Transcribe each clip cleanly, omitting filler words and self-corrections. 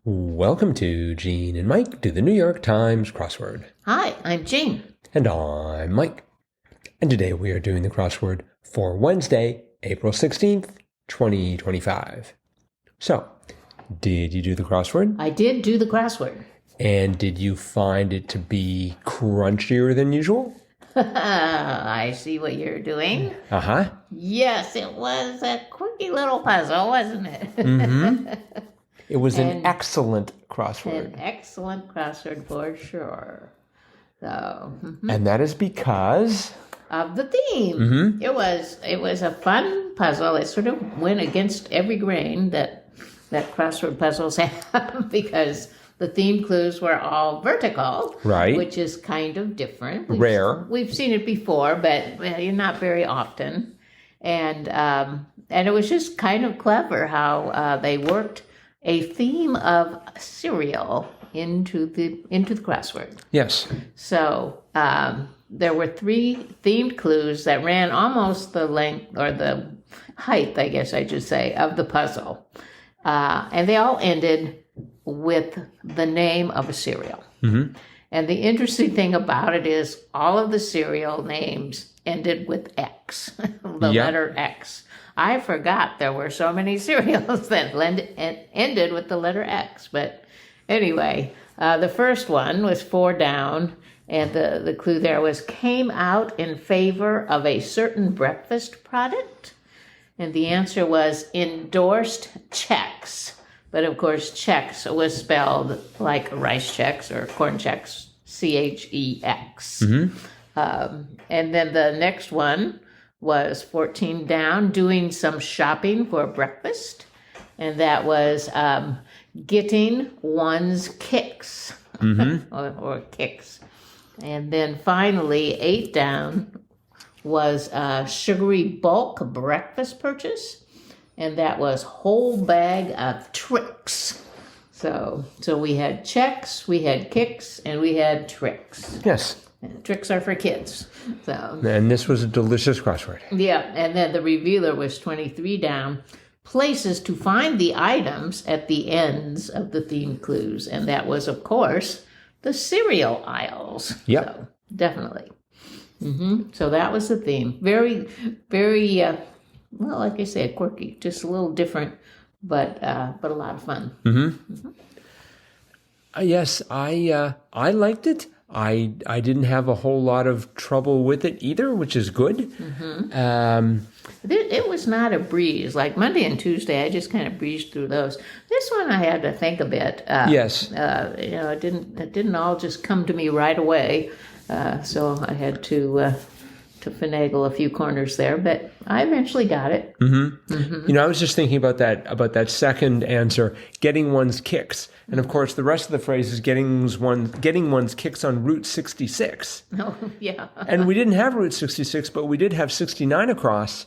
Welcome to Gene and Mike do the New York Times crossword. Hi, I'm Jean. And I'm Mike. And today we are doing the crossword for Wednesday, April 16th, 2025. So, did you do the crossword? I did do the crossword. And did you find it to be crunchier than usual? I see what you're doing. Uh-huh. Yes, it was a quirky little puzzle, wasn't it? Mm-hmm. It was an excellent crossword. An excellent crossword for sure. So, And that is because of the theme. It was a fun puzzle. It sort of went against every grain that crossword puzzles have because the theme clues were all vertical, right, which is kind of different. Rare. We've seen it before, but not very often. And it was just kind of clever how they worked a theme of cereal into the crossword. Yes. So there were three themed clues that ran almost the length or the height, I guess I should say, of the puzzle, and they all ended with the name of a cereal. Mm-hmm. And the interesting thing about it is all of the cereal names ended with X, the letter X. I forgot there were so many cereals that ended with the letter X. But anyway, the first one was 4 down, and the clue there was came out in favor of a certain breakfast product. And the answer was endorsed Chex. But of course, Chex was spelled like rice Chex or corn Chex, Chex. Mm-hmm. And then the next one was 14 down, doing some shopping for breakfast. And that was getting one's kicks, or kicks. And then finally, 8 down was a sugary bulk breakfast purchase. And that was whole bag of tricks. So we had checks, we had kicks, and we had tricks. Yes. And tricks are for kids. So. And this was a delicious crossword. Yeah, and then the revealer was 23 down. Places to find the items at the ends of the theme clues. And that was, of course, the cereal aisles. Yep. So, definitely. So that was the theme. Very, very... well, like I said, quirky, just a little different, but a lot of fun. Yes, I liked it. I didn't have a whole lot of trouble with it either, which is good. It was not a breeze. Like Monday and Tuesday, I just kind of breezed through those. This one, I had to think a bit. Yes. It didn't all just come to me right away. So I had to finagle a few corners there, but I eventually got it. I was just thinking about that second answer, getting one's kicks. And of course, the rest of the phrase is getting one's kicks on Route 66. Oh, yeah. And we didn't have Route 66, but we did have 69 across,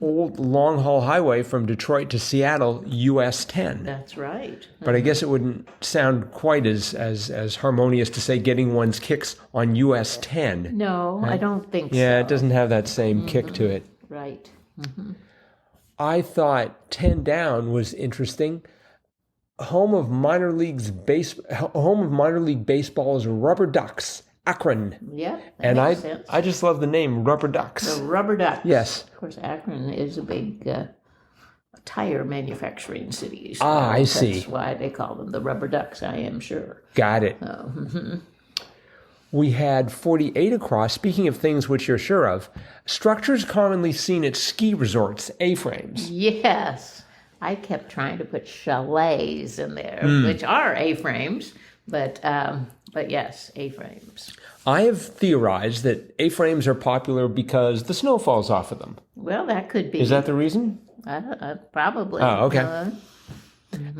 old long-haul highway from Detroit to Seattle, US 10. That's right. But I guess it wouldn't sound quite as harmonious to say getting one's kicks on US 10. No, I don't think so. Yeah, it doesn't have that same kick to it. Right. I thought 10 down was interesting. Home of minor league baseball's Rubber Ducks, AKRON. Yeah, and makes sense. I just love the name Rubber Ducks. The Rubber Ducks. Yes. Of course, Akron is a big tire manufacturing city. So I see. That's why they call them the Rubber Ducks, I am sure. Got it. We had 48 across. Speaking of things which you're sure of, structures commonly seen at ski resorts, A-frames. Yes. I kept trying to put chalets in there, which are A-frames, but yes, A-frames. I have theorized that A-frames are popular because the snow falls off of them. Well, that could be. Is that the reason? Probably. Oh, okay.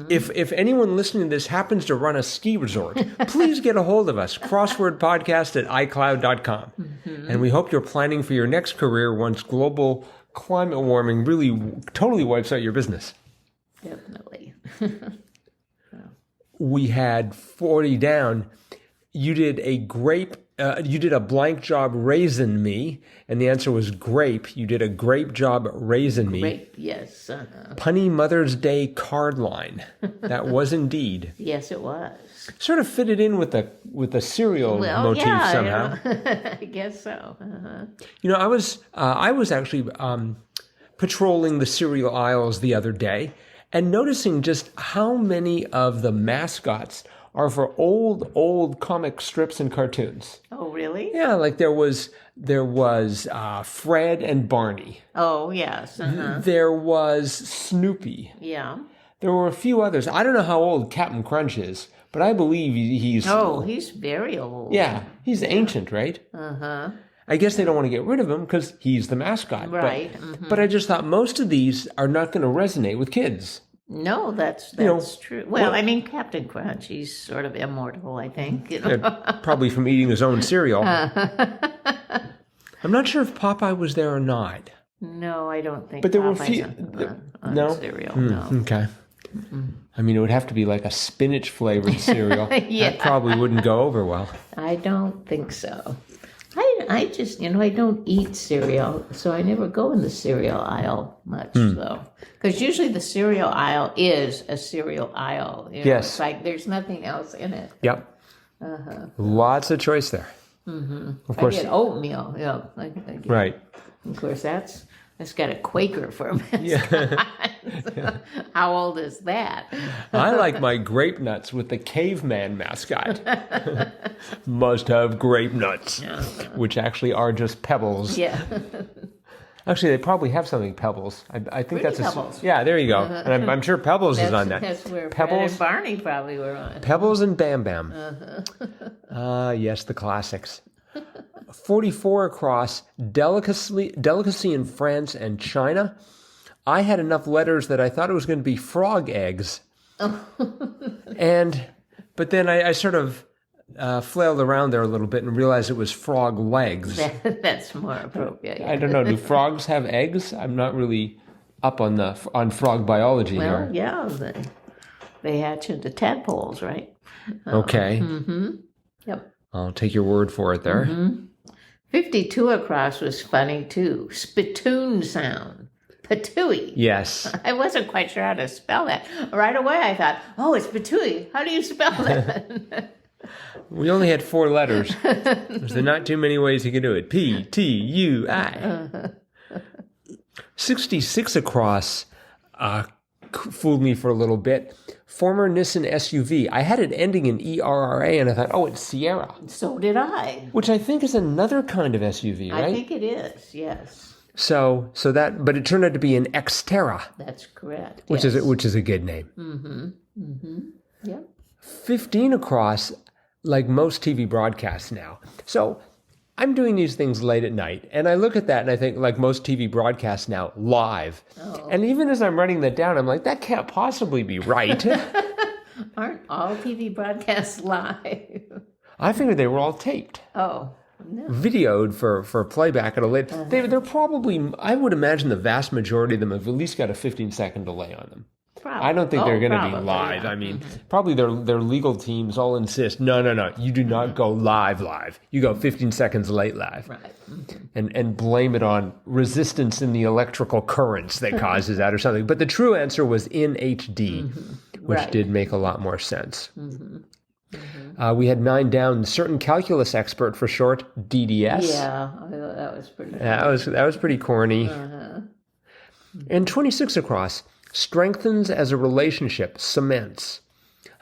If anyone listening to this happens to run a ski resort, please get a hold of us, crosswordpodcast@icloud.com. And we hope you're planning for your next career once global climate warming really totally wipes out your business. Definitely. We had 40 down. You did a grape you did a blank job raising me, and the answer was grape. You did a grape job raising me. Grape, yes. Punny Mother's Day card line. That was indeed. Yes, it was. Sort of fitted in with the cereal motif somehow. I guess so. Uh-huh. You know, I was actually patrolling the cereal aisles the other day and noticing just how many of the mascots are for old comic strips and cartoons. Oh, really? Yeah, like there was Fred and Barney. Oh, yes. Uh-huh. There was Snoopy. Yeah. There were a few others. I don't know how old Captain Crunch is, but I believe he's... Oh, he's very old. Yeah, he's ancient, right? Uh-huh. I guess they don't want to get rid of him because he's the mascot. Right. But I just thought most of these are not going to resonate with kids. No, that's true. Well, I mean, Captain Crunch, he's sort of immortal, I think. You know? Probably from eating his own cereal. I'm not sure if Popeye was there or not. No, I don't think. But there were a Popeye's few. on No cereal. No. Okay. I mean, it would have to be like a spinach flavored cereal. Yeah. That probably wouldn't go over well. I don't think so. I just, I don't eat cereal, so I never go in the cereal aisle much, though. Because usually the cereal aisle is a cereal aisle. Yes. It's like there's nothing else in it. Yep. Lots of choice there. Of course. I get oatmeal. Yeah. I get, Right. Of course, that's got a Quaker for a mascot. Yeah. How old is that? I like my grape nuts with the caveman mascot. Must have grape nuts, which actually are just pebbles. Yeah. Actually, they probably have something pebbles. I think that's Pebbles. Yeah, there you go. And I'm sure Pebbles is on that. That's where Pebbles, Fred and Barney probably were on. Pebbles and Bam Bam. Yes, the classics. 44 across, delicacy in France and China. I had enough letters that I thought it was going to be frog eggs. But then I sort of flailed around there a little bit and realized it was frog legs. That's more appropriate. Yeah. I don't know. Do frogs have eggs? I'm not really up on frog biology here. Well, yeah, they hatch into tadpoles, right? Okay. Yep. I'll take your word for it there. 52 across was funny too. Spittoon sound. Patooey. Yes. I wasn't quite sure how to spell that. Right away I thought, oh, it's patooey. How do you spell that? We only had 4 letters. There's not too many ways you can do it. P-T-U-I. 66 across fooled me for a little bit. Former Nissan SUV. I had it ending in ERRA, and I thought, oh, it's Sierra. So did I. Which I think is another kind of SUV, right? I think it is, yes. So that, but it turned out to be an Xterra. That's correct. Which yes. is a good name. Yep. 15 across, like most TV broadcasts now. So I'm doing these things late at night, and I look at that and I think, like most TV broadcasts now, live. Oh. And even as I'm writing that down, I'm like, that can't possibly be right. Aren't all TV broadcasts live? I figured they were all taped. Oh. No. Videoed for playback at a later. They're probably, I would imagine the vast majority of them have at least got a 15-second delay on them. Probably. I don't think they're going to be live. Yeah. I mean, probably their legal teams all insist, no, you do not go live. You go 15 seconds late live. Right. And blame it on resistance in the electrical currents that causes that or something. But the true answer was in HD, which did make a lot more sense. We had 9 down. Certain calculus expert for short, DDS. Yeah, I thought that was pretty. That was pretty corny. And 26 across. Strengthens as a relationship, cements.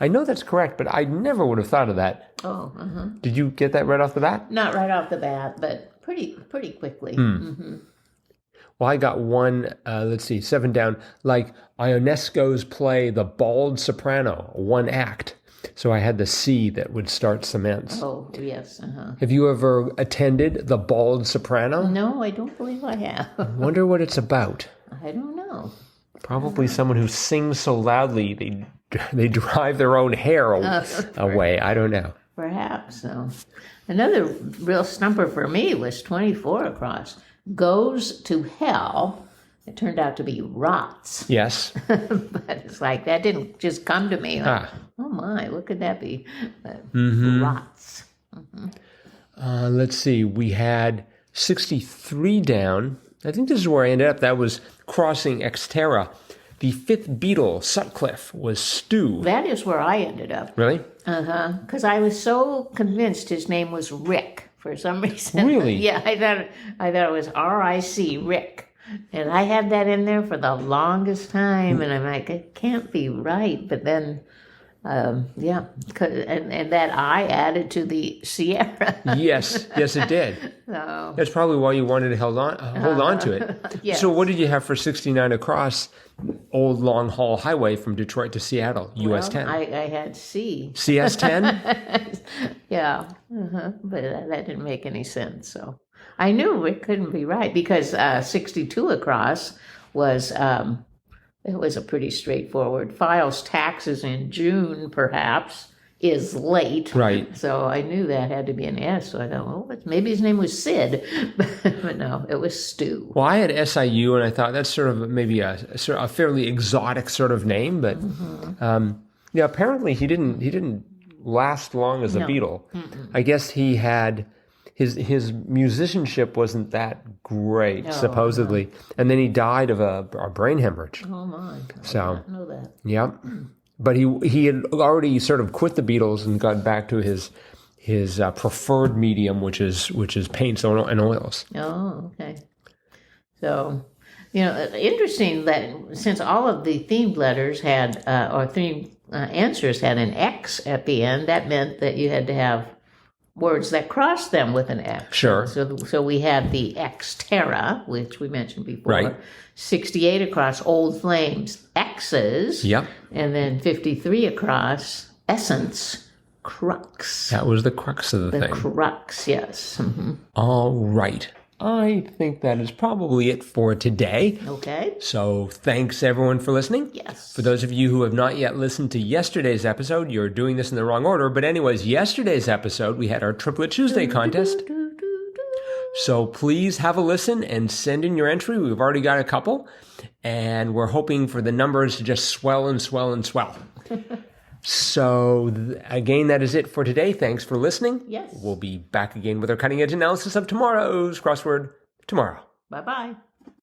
I know that's correct, but I never would have thought of that. Oh, Did you get that right off the bat? Not right off the bat, but pretty quickly. Well, I got one, 7 down, like Ionesco's play The Bald Soprano, 1 act. So I had the C that would start cements. Oh, yes. Have you ever attended The Bald Soprano? No, I don't believe I have. I wonder what it's about. I don't know. Probably someone who sings so loudly they drive their own hair away. I don't know. Perhaps so. Another real stumper for me was 24 across. Goes to hell. It turned out to be rots. Yes. But it's like, that didn't just come to me. Like, oh my, what could that be? Rots. Let's see. We had 63 down. I think this is where I ended up. That was crossing Xterra. The fifth beetle, Sutcliffe, was Stu. That is where I ended up. Really? Because I was so convinced his name was Rick for some reason. Really? Yeah, I thought it was R-I-C, Rick. And I had that in there for the longest time, and I'm like, it can't be right. But then, and that I added to the Sierra. Yes, it did. So, that's probably why you wanted to hold on to it. yes. So what did you have for 69 across old long haul highway from Detroit to Seattle, US 10? I had C. CS 10? Yeah, but that didn't make any sense. So I knew it couldn't be right because 62 across was it was a pretty straightforward. Files taxes in June, perhaps, is late. Right. So I knew that had to be an S. So I thought, well, maybe his name was Sid, but no, it was Stu. Well, I had SIU, and I thought that's sort of maybe a fairly exotic sort of name, but apparently he didn't last long as a Beatle. I guess he had his musicianship wasn't that great, supposedly, and then he died of a brain hemorrhage. Oh my! So I didn't know that. Yeah, but he had already sort of quit the Beatles and got back to his preferred medium, which is paints and oils. Oh, okay. So, interesting that since all of the themed letters had or themed answers had an X at the end, that meant that you had to have words that crossed them with an X. Sure. So we had the Xterra, which we mentioned before. Right. 68 across Old Flames, X's. Yep. And then 53 across Essence, Crux. That was the crux of the thing. The crux, yes. Mm-hmm. All right. I think that is probably it for today. Okay. So thanks everyone for listening. Yes. For those of you who have not yet listened to yesterday's episode, you're doing this in the wrong order. But anyways, yesterday's episode, we had our Triplet Tuesday contest. So please have a listen and send in your entry. We've already got a couple. And we're hoping for the numbers to just swell and swell and swell. So, again, that is it for today. Thanks for listening. Yes. We'll be back again with our cutting-edge analysis of tomorrow's crossword tomorrow. Bye-bye.